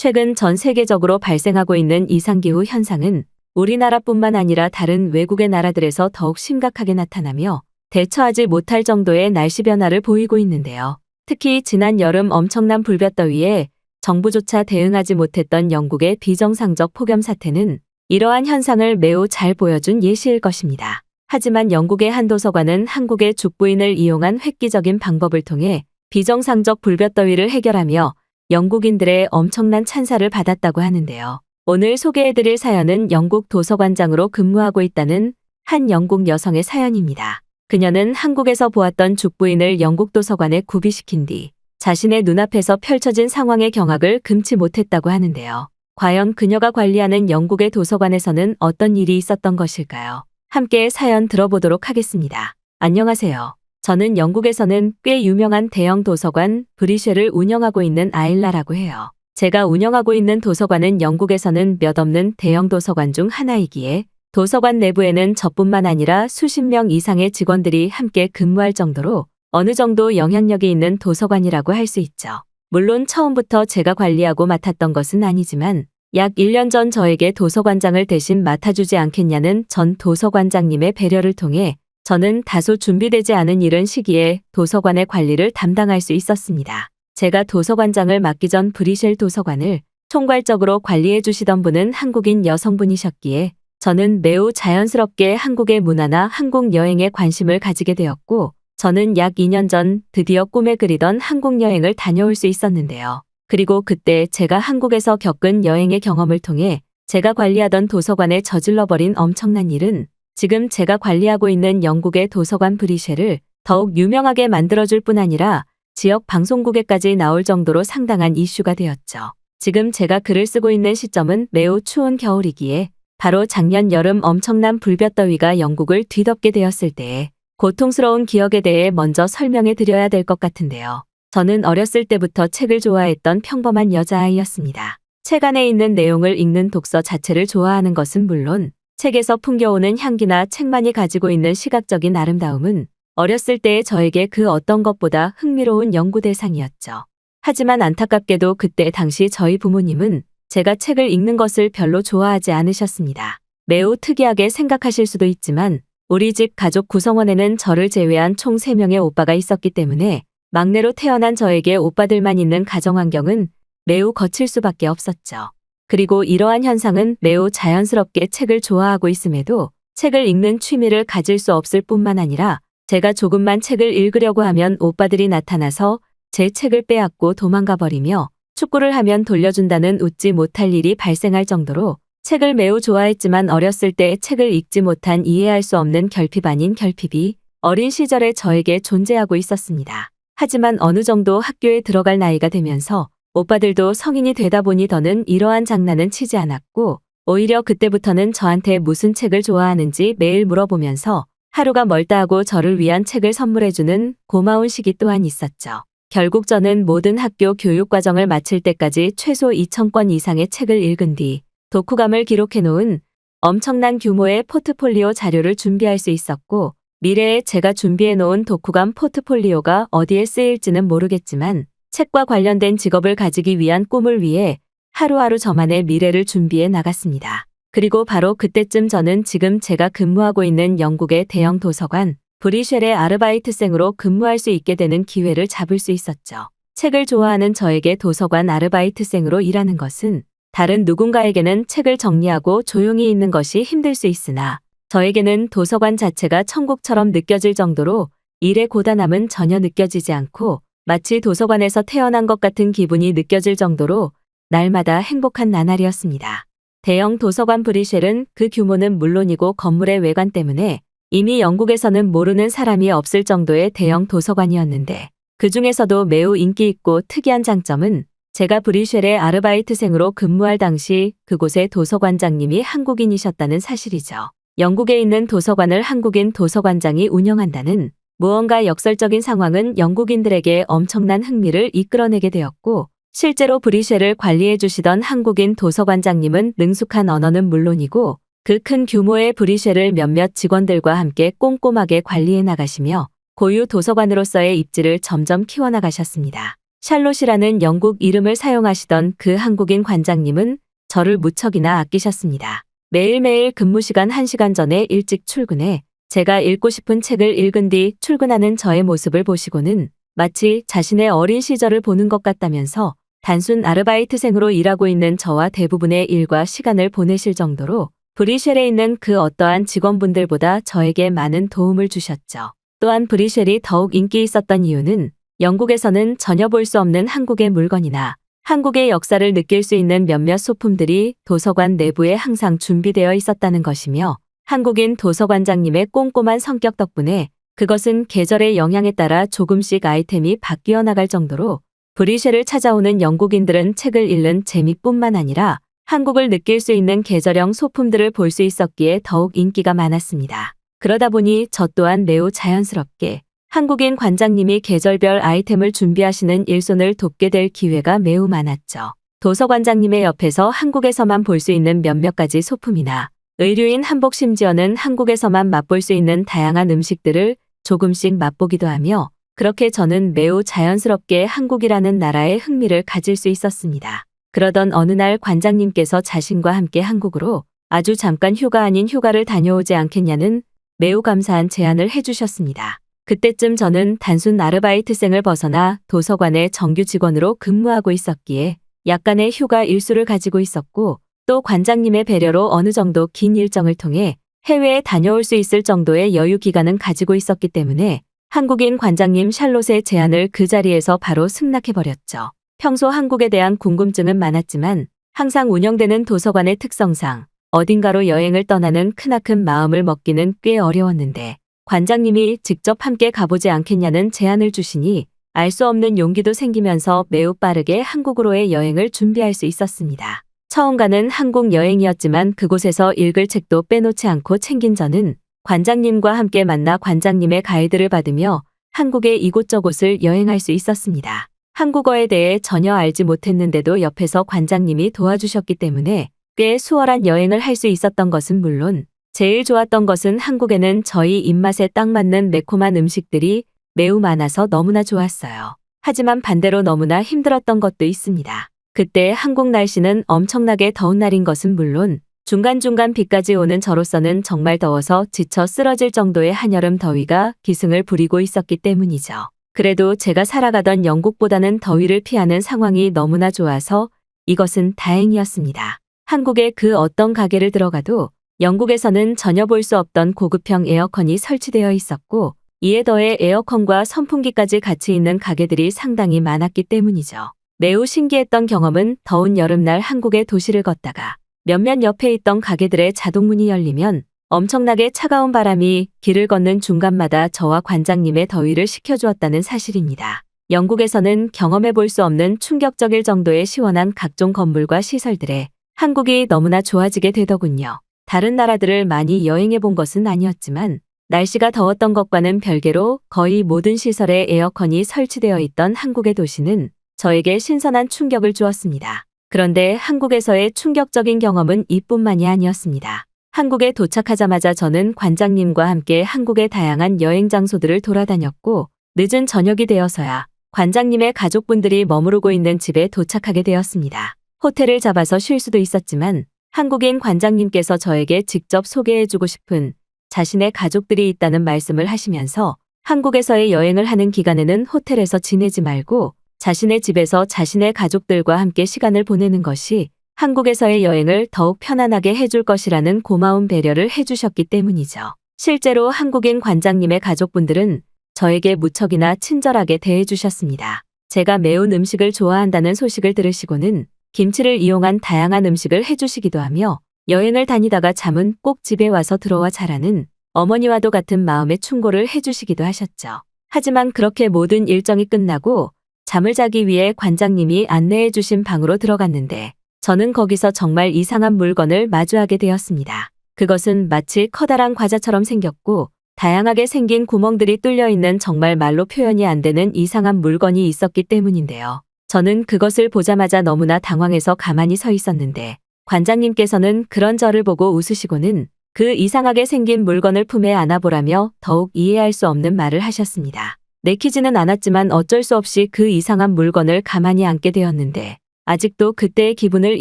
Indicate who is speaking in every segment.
Speaker 1: 최근 전 세계적으로 발생하고 있는 이상기후 현상은 우리나라뿐만 아니라 다른 외국의 나라들에서 더욱 심각하게 나타나며 대처하지 못할 정도의 날씨 변화를 보이고 있는데요. 특히 지난 여름 엄청난 불볕더위에 정부조차 대응하지 못했던 영국의 비정상적 폭염 사태는 이러한 현상을 매우 잘 보여준 예시일 것입니다. 하지만 영국의 한 도서관은 한국의 죽부인을 이용한 획기적인 방법을 통해 비정상적 불볕더위를 해결하며 영국인들의 엄청난 찬사를 받았다고 하는데요. 오늘 소개해드릴 사연은 영국 도서관장으로 근무하고 있다는 한 영국 여성의 사연입니다. 그녀는 한국에서 보았던 죽부인을 영국 도서관에 구비시킨 뒤 자신의 눈앞에서 펼쳐진 상황의 경악을 금치 못했다고 하는데요. 과연 그녀가 관리하는 영국의 도서관에서는 어떤 일이 있었던 것일까요? 함께 사연 들어보도록 하겠습니다. 안녕하세요. 저는 영국에서는 꽤 유명한 대형 도서관 브리쉐를 운영하고 있는 아일라라고 해요. 제가 운영하고 있는 도서관은 영국에서는 몇 없는 대형 도서관 중 하나이기에 도서관 내부에는 저뿐만 아니라 수십 명 이상의 직원들이 함께 근무할 정도로 어느 정도 영향력이 있는 도서관이라고 할 수 있죠. 물론 처음부터 제가 관리하고 맡았던 것은 아니지만 약 1년 전 저에게 도서관장을 대신 맡아주지 않겠냐는 전 도서관장님의 배려를 통해 저는 다소 준비되지 않은 이른 시기에 도서관의 관리를 담당할 수 있었습니다. 제가 도서관장을 맡기 전 브리셀 도서관을 총괄적으로 관리해 주시던 분은 한국인 여성분이셨기에 저는 매우 자연스럽게 한국의 문화나 한국 여행에 관심을 가지게 되었고 저는 약 2년 전 드디어 꿈에 그리던 한국 여행을 다녀올 수 있었는데요. 그리고 그때 제가 한국에서 겪은 여행의 경험을 통해 제가 관리하던 도서관에 저질러버린 엄청난 일은 지금 제가 관리하고 있는 영국의 도서관 브리쉐를 더욱 유명하게 만들어줄 뿐 아니라 지역 방송국에까지 나올 정도로 상당한 이슈가 되었죠. 지금 제가 글을 쓰고 있는 시점은 매우 추운 겨울이기에 바로 작년 여름 엄청난 불볕더위가 영국을 뒤덮게 되었을 때에 고통스러운 기억에 대해 먼저 설명해 드려야 될 것 같은데요. 저는 어렸을 때부터 책을 좋아했던 평범한 여자아이였습니다. 책 안에 있는 내용을 읽는 독서 자체를 좋아하는 것은 물론 책에서 풍겨오는 향기나 책만이 가지고 있는 시각적인 아름다움은 어렸을 때의 저에게 그 어떤 것보다 흥미로운 연구 대상이었죠. 하지만 안타깝게도 그때 당시 저희 부모님은 제가 책을 읽는 것을 별로 좋아하지 않으셨습니다. 매우 특이하게 생각하실 수도 있지만 우리 집 가족 구성원에는 저를 제외한 총 3명의 오빠가 있었기 때문에 막내로 태어난 저에게 오빠들만 있는 가정환경은 매우 거칠 수밖에 없었죠. 그리고 이러한 현상은 매우 자연스럽게 책을 좋아하고 있음에도 책을 읽는 취미를 가질 수 없을 뿐만 아니라 제가 조금만 책을 읽으려고 하면 오빠들이 나타나서 제 책을 빼앗고 도망가 버리며 축구를 하면 돌려준다는 웃지 못할 일이 발생할 정도로 책을 매우 좋아했지만 어렸을 때 책을 읽지 못한 이해할 수 없는 결핍 아닌 결핍이 어린 시절에 저에게 존재하고 있었습니다. 하지만 어느 정도 학교에 들어갈 나이가 되면서 오빠들도 성인이 되다 보니 더는 이러한 장난은 치지 않았고 오히려 그때부터는 저한테 무슨 책을 좋아하는지 매일 물어보면서 하루가 멀다 하고 저를 위한 책을 선물해주는 고마운 시기 또한 있었죠. 결국 저는 모든 학교 교육과정을 마칠 때까지 최소 2,000권 이상의 책을 읽은 뒤 독후감을 기록해 놓은 엄청난 규모의 포트폴리오 자료를 준비할 수 있었고 미래에 제가 준비해 놓은 독후감 포트폴리오가 어디에 쓰일지는 모르겠지만 책과 관련된 직업을 가지기 위한 꿈을 위해 하루하루 저만의 미래를 준비해 나갔습니다. 그리고 바로 그때쯤 저는 지금 제가 근무하고 있는 영국의 대형 도서관 브리쉘의 아르바이트생으로 근무할 수 있게 되는 기회를 잡을 수 있었죠. 책을 좋아하는 저에게 도서관 아르바이트생으로 일하는 것은 다른 누군가에게는 책을 정리하고 조용히 있는 것이 힘들 수 있으나 저에게는 도서관 자체가 천국처럼 느껴질 정도로 일의 고단함은 전혀 느껴지지 않고 마치 도서관에서 태어난 것 같은 기분이 느껴질 정도로 날마다 행복한 나날이었습니다. 대형 도서관 브리쉘은 그 규모는 물론이고 건물의 외관 때문에 이미 영국에서는 모르는 사람이 없을 정도의 대형 도서관이었는데 그 중에서도 매우 인기 있고 특이한 장점은 제가 브리쉘의 아르바이트생으로 근무할 당시 그곳의 도서관장님이 한국인이셨다는 사실이죠. 영국에 있는 도서관을 한국인 도서관장이 운영한다는 무언가 역설적인 상황은 영국인들에게 엄청난 흥미를 이끌어내게 되었고 실제로 브리쉘을 관리해 주시던 한국인 도서관장님은 능숙한 언어는 물론이고 그 큰 규모의 브리쉘을 몇몇 직원들과 함께 꼼꼼하게 관리해 나가시며 고유 도서관으로서의 입지를 점점 키워나가셨습니다. 샬롯이라는 영국 이름을 사용하시던 그 한국인 관장님은 저를 무척이나 아끼셨습니다. 매일매일 근무 시간 1시간 전에 일찍 출근해 제가 읽고 싶은 책을 읽은 뒤 출근하는 저의 모습을 보시고는 마치 자신의 어린 시절을 보는 것 같다면서 단순 아르바이트생으로 일하고 있는 저와 대부분의 일과 시간을 보내실 정도로 브리쉘에 있는 그 어떠한 직원분들보다 저에게 많은 도움을 주셨죠. 또한 브리쉘이 더욱 인기 있었던 이유는 영국에서는 전혀 볼 수 없는 한국의 물건이나 한국의 역사를 느낄 수 있는 몇몇 소품들이 도서관 내부에 항상 준비되어 있었다는 것이며 한국인 도서관장님의 꼼꼼한 성격 덕분에 그것은 계절의 영향에 따라 조금씩 아이템이 바뀌어 나갈 정도로 브리쉘을 찾아오는 영국인들은 책을 읽는 재미뿐만 아니라 한국을 느낄 수 있는 계절형 소품들을 볼 수 있었기에 더욱 인기가 많았습니다. 그러다 보니 저 또한 매우 자연스럽게 한국인 관장님이 계절별 아이템을 준비하시는 일손을 돕게 될 기회가 매우 많았죠. 도서관장님의 옆에서 한국에서만 볼 수 있는 몇몇 가지 소품이나 의류인 한복 심지어는 한국에서만 맛볼 수 있는 다양한 음식들을 조금씩 맛보기도 하며 그렇게 저는 매우 자연스럽게 한국이라는 나라에 흥미를 가질 수 있었습니다. 그러던 어느 날 관장님께서 자신과 함께 한국으로 아주 잠깐 휴가 아닌 휴가를 다녀오지 않겠냐는 매우 감사한 제안을 해주셨습니다. 그때쯤 저는 단순 아르바이트생을 벗어나 도서관의 정규 직원으로 근무하고 있었기에 약간의 휴가 일수를 가지고 있었고 또 관장님의 배려로 어느 정도 긴 일정을 통해 해외에 다녀올 수 있을 정도의 여유 기간은 가지고 있었기 때문에 한국인 관장님 샬롯의 제안을 그 자리에서 바로 승낙해버렸죠. 평소 한국에 대한 궁금증은 많았지만 항상 운영되는 도서관의 특성상 어딘가로 여행을 떠나는 크나큰 마음을 먹기는 꽤 어려웠는데 관장님이 직접 함께 가보지 않겠냐는 제안을 주시니 알 수 없는 용기도 생기면서 매우 빠르게 한국으로의 여행을 준비할 수 있었습니다. 처음 가는 한국 여행이었지만 그곳에서 읽을 책도 빼놓지 않고 챙긴 저는 관장님과 함께 만나 관장님의 가이드를 받으며 한국의 이곳저곳을 여행할 수 있었습니다. 한국어에 대해 전혀 알지 못했는데도 옆에서 관장님이 도와주셨기 때문에 꽤 수월한 여행을 할 수 있었던 것은 물론 제일 좋았던 것은 한국에는 저희 입맛에 딱 맞는 매콤한 음식들이 매우 많아서 너무나 좋았어요. 하지만 반대로 너무나 힘들었던 것도 있습니다. 그때 한국 날씨는 엄청나게 더운 날인 것은 물론 중간중간 비까지 오는 저로서는 정말 더워서 지쳐 쓰러질 정도의 한여름 더위가 기승을 부리고 있었기 때문이죠. 그래도 제가 살아가던 영국보다는 더위를 피하는 상황이 너무나 좋아서 이것은 다행이었습니다. 한국의 그 어떤 가게를 들어가도 영국에서는 전혀 볼 수 없던 고급형 에어컨이 설치되어 있었고 이에 더해 에어컨과 선풍기까지 같이 있는 가게들이 상당히 많았기 때문이죠. 매우 신기했던 경험은 더운 여름날 한국의 도시를 걷다가 몇몇 옆에 있던 가게들의 자동문이 열리면 엄청나게 차가운 바람이 길을 걷는 중간마다 저와 관장님의 더위를 식혀주었다는 사실입니다. 영국에서는 경험해 볼 수 없는 충격적일 정도의 시원한 각종 건물과 시설들에 한국이 너무나 좋아지게 되더군요. 다른 나라들을 많이 여행해 본 것은 아니었지만 날씨가 더웠던 것과는 별개로 거의 모든 시설에 에어컨이 설치되어 있던 한국의 도시는 저에게 신선한 충격을 주었습니다. 그런데 한국에서의 충격적인 경험은 이뿐만이 아니었습니다. 한국에 도착하자마자 저는 관장님과 함께 한국의 다양한 여행 장소들을 돌아다녔고 늦은 저녁이 되어서야 관장님의 가족분들이 머무르고 있는 집에 도착하게 되었습니다. 호텔을 잡아서 쉴 수도 있었지만 한국인 관장님께서 저에게 직접 소개해주고 싶은 자신의 가족들이 있다는 말씀을 하시면서 한국에서의 여행을 하는 기간에는 호텔에서 지내지 말고 자신의 집에서 자신의 가족들과 함께 시간을 보내는 것이 한국에서의 여행을 더욱 편안하게 해줄 것이라는 고마운 배려를 해주셨기 때문이죠. 실제로 한국인 관장님의 가족분들은 저에게 무척이나 친절하게 대해주셨습니다. 제가 매운 음식을 좋아한다는 소식을 들으시고는 김치를 이용한 다양한 음식을 해주시기도 하며 여행을 다니다가 잠은 꼭 집에 와서 들어와 자라는 어머니와도 같은 마음의 충고를 해주시기도 하셨죠. 하지만 그렇게 모든 일정이 끝나고 잠을 자기 위해 관장님이 안내해 주신 방으로 들어갔는데 저는 거기서 정말 이상한 물건을 마주하게 되었습니다. 그것은 마치 커다란 과자처럼 생겼고 다양하게 생긴 구멍들이 뚫려 있는 정말 말로 표현이 안 되는 이상한 물건이 있었기 때문인데요. 저는 그것을 보자마자 너무나 당황해서 가만히 서 있었는데 관장님께서는 그런 저를 보고 웃으시고는 그 이상하게 생긴 물건을 품에 안아보라며 더욱 이해할 수 없는 말을 하셨습니다. 내키지는 않았지만 어쩔 수 없이 그 이상한 물건을 가만히 안게 되었는데 아직도 그때의 기분을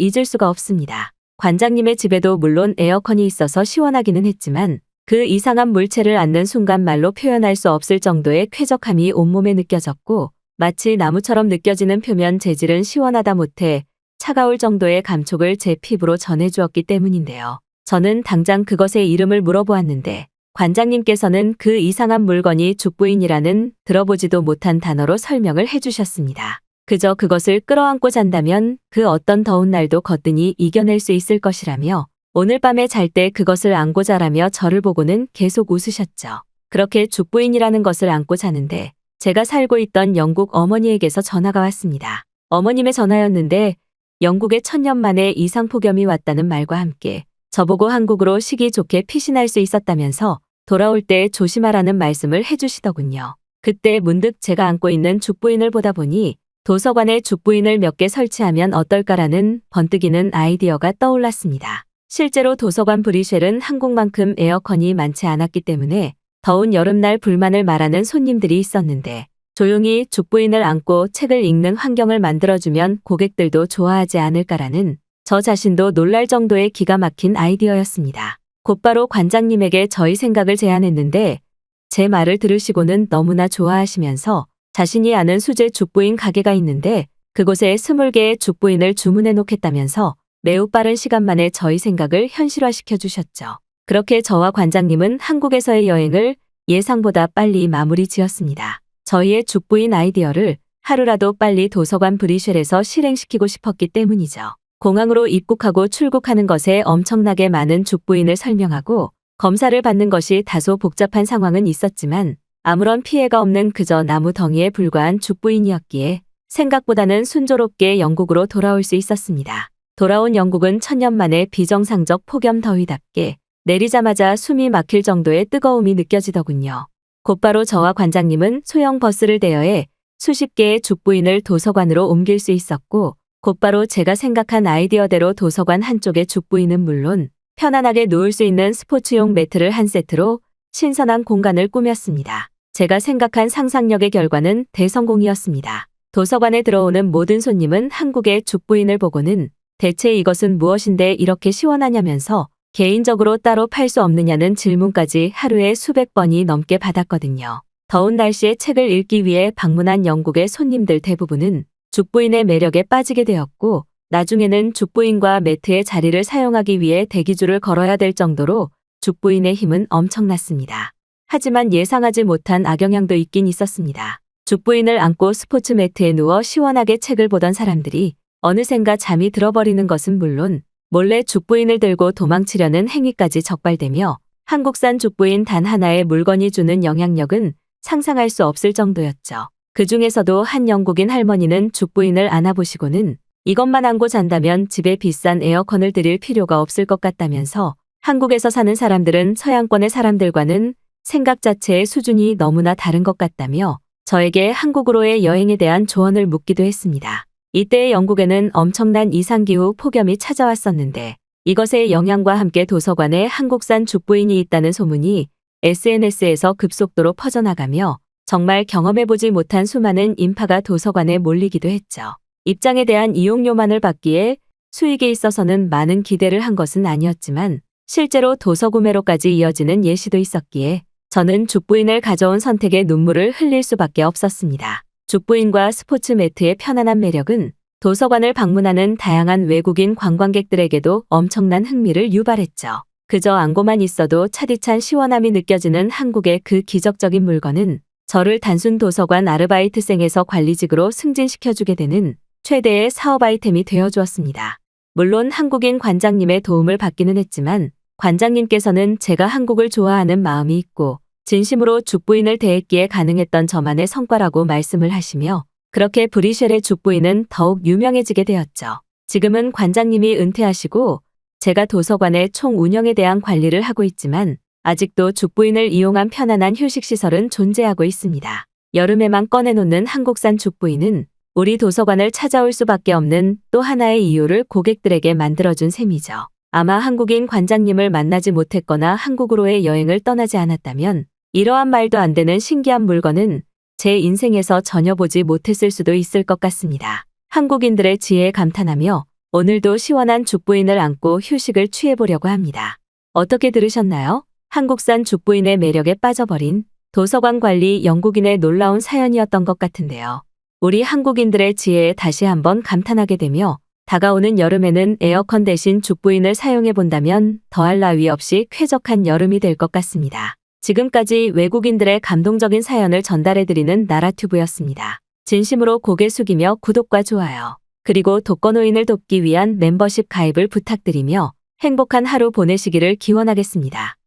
Speaker 1: 잊을 수가 없습니다. 관장님의 집에도 물론 에어컨이 있어서 시원하기는 했지만 그 이상한 물체를 안는 순간 말로 표현할 수 없을 정도의 쾌적함이 온몸에 느껴졌고 마치 나무처럼 느껴지는 표면 재질은 시원하다 못해 차가울 정도의 감촉을 제 피부로 전해주었기 때문인데요. 저는 당장 그것의 이름을 물어보았는데 관장님께서는 그 이상한 물건이 죽부인이라는 들어보지도 못한 단어로 설명을 해주셨습니다. 그저 그것을 끌어안고 잔다면 그 어떤 더운 날도 거뜬히 이겨낼 수 있을 것이라며 오늘 밤에 잘 때 그것을 안고 자라며 저를 보고는 계속 웃으셨죠. 그렇게 죽부인이라는 것을 안고 자는데 제가 살고 있던 영국 어머니에게서 전화가 왔습니다. 어머님의 전화였는데 영국에 1000년 만에 이상폭염이 왔다는 말과 함께 저보고 한국으로 시기 좋게 피신할 수 있었다면서 돌아올 때 조심하라는 말씀을 해주시더군요. 그때 문득 제가 안고 있는 죽부인을 보다 보니 도서관에 죽부인을 몇 개 설치하면 어떨까라는 번뜩이는 아이디어가 떠올랐습니다. 실제로 도서관 브리쉘은 한국만큼 에어컨이 많지 않았기 때문에 더운 여름날 불만을 말하는 손님들이 있었는데 조용히 죽부인을 안고 책을 읽는 환경을 만들어주면 고객들도 좋아하지 않을까라는 저 자신도 놀랄 정도의 기가 막힌 아이디어였습니다. 곧바로 관장님에게 저희 생각을 제안했는데 제 말을 들으시고는 너무나 좋아하시면서 자신이 아는 수제 죽부인 가게가 있는데 그곳에 20개의 죽부인을 주문해 놓겠다면서 매우 빠른 시간 만에 저희 생각을 현실화시켜 주셨죠. 그렇게 저와 관장님은 한국에서의 여행을 예상보다 빨리 마무리 지었습니다. 저희의 죽부인 아이디어를 하루라도 빨리 도서관 브리쉘에서 실행시키고 싶었기 때문이죠. 공항으로 입국하고 출국하는 것에 엄청나게 많은 죽부인을 설명하고 검사를 받는 것이 다소 복잡한 상황은 있었지만 아무런 피해가 없는 그저 나무 덩이에 불과한 죽부인이었기에 생각보다는 순조롭게 영국으로 돌아올 수 있었습니다. 돌아온 영국은 1000년 만에 비정상적 폭염 더위답게 내리자마자 숨이 막힐 정도의 뜨거움이 느껴지더군요. 곧바로 저와 관장님은 소형 버스를 대여해 수십 개의 죽부인을 도서관으로 옮길 수 있었고 곧바로 제가 생각한 아이디어대로 도서관 한쪽의 죽부인은 물론 편안하게 누울 수 있는 스포츠용 매트를 한 세트로 신선한 공간을 꾸몄습니다. 제가 생각한 상상력의 결과는 대성공이었습니다. 도서관에 들어오는 모든 손님은 한국의 죽부인을 보고는 대체 이것은 무엇인데 이렇게 시원하냐면서 개인적으로 따로 팔 수 없느냐는 질문까지 하루에 수백 번이 넘게 받았거든요. 더운 날씨에 책을 읽기 위해 방문한 영국의 손님들 대부분은 죽부인의 매력에 빠지게 되었고 나중에는 죽부인과 매트의 자리를 사용하기 위해 대기줄을 걸어야 될 정도로 죽부인의 힘은 엄청났습니다. 하지만 예상하지 못한 악영향도 있긴 있었습니다. 죽부인을 안고 스포츠 매트에 누워 시원하게 책을 보던 사람들이 어느샌가 잠이 들어버리는 것은 물론 몰래 죽부인을 들고 도망치려는 행위까지 적발되며 한국산 죽부인 단 하나의 물건이 주는 영향력은 상상할 수 없을 정도였죠. 그 중에서도 한 영국인 할머니는 죽부인을 안아보시고는 이것만 안고 잔다면 집에 비싼 에어컨을 들일 필요가 없을 것 같다면서 한국에서 사는 사람들은 서양권의 사람들과는 생각 자체의 수준이 너무나 다른 것 같다며 저에게 한국으로의 여행에 대한 조언을 묻기도 했습니다. 이때의 영국에는 엄청난 이상기후 폭염이 찾아왔었는데 이것의 영향과 함께 도서관에 한국산 죽부인이 있다는 소문이 SNS에서 급속도로 퍼져나가며 정말 경험해보지 못한 수많은 인파가 도서관에 몰리기도 했죠. 입장에 대한 이용료만을 받기에 수익에 있어서는 많은 기대를 한 것은 아니었지만 실제로 도서 구매로까지 이어지는 예시도 있었기에 저는 죽부인을 가져온 선택에 눈물을 흘릴 수밖에 없었습니다. 죽부인과 스포츠 매트의 편안한 매력은 도서관을 방문하는 다양한 외국인 관광객들에게도 엄청난 흥미를 유발했죠. 그저 안고만 있어도 차디찬 시원함이 느껴지는 한국의 그 기적적인 물건은 저를 단순 도서관 아르바이트생에서 관리직으로 승진시켜주게 되는 최대의 사업 아이템이 되어주었습니다. 물론 한국인 관장님의 도움을 받기는 했지만 관장님께서는 제가 한국을 좋아하는 마음이 있고 진심으로 죽부인을 대했기에 가능했던 저만의 성과라고 말씀을 하시며 그렇게 브리쉘의 죽부인은 더욱 유명해지게 되었죠. 지금은 관장님이 은퇴하시고 제가 도서관의 총 운영에 대한 관리를 하고 있지만 아직도 죽부인을 이용한 편안한 휴식시설은 존재하고 있습니다. 여름에만 꺼내놓는 한국산 죽부인은 우리 도서관을 찾아올 수밖에 없는 또 하나의 이유를 고객들에게 만들어준 셈이죠. 아마 한국인 관장님을 만나지 못했거나 한국으로의 여행을 떠나지 않았다면 이러한 말도 안 되는 신기한 물건은 제 인생에서 전혀 보지 못했을 수도 있을 것 같습니다. 한국인들의 지혜에 감탄하며 오늘도 시원한 죽부인을 안고 휴식을 취해보려고 합니다. 어떻게 들으셨나요? 한국산 죽부인의 매력에 빠져버린 도서관 관리 영국인의 놀라운 사연이었던 것 같은데요. 우리 한국인들의 지혜에 다시 한번 감탄하게 되며 다가오는 여름에는 에어컨 대신 죽부인을 사용해 본다면 더할 나위 없이 쾌적한 여름이 될 것 같습니다. 지금까지 외국인들의 감동적인 사연을 전달해드리는 나라튜브였습니다. 진심으로 고개 숙이며 구독과 좋아요, 그리고 독거노인을 돕기 위한 멤버십 가입을 부탁드리며 행복한 하루 보내시기를 기원하겠습니다.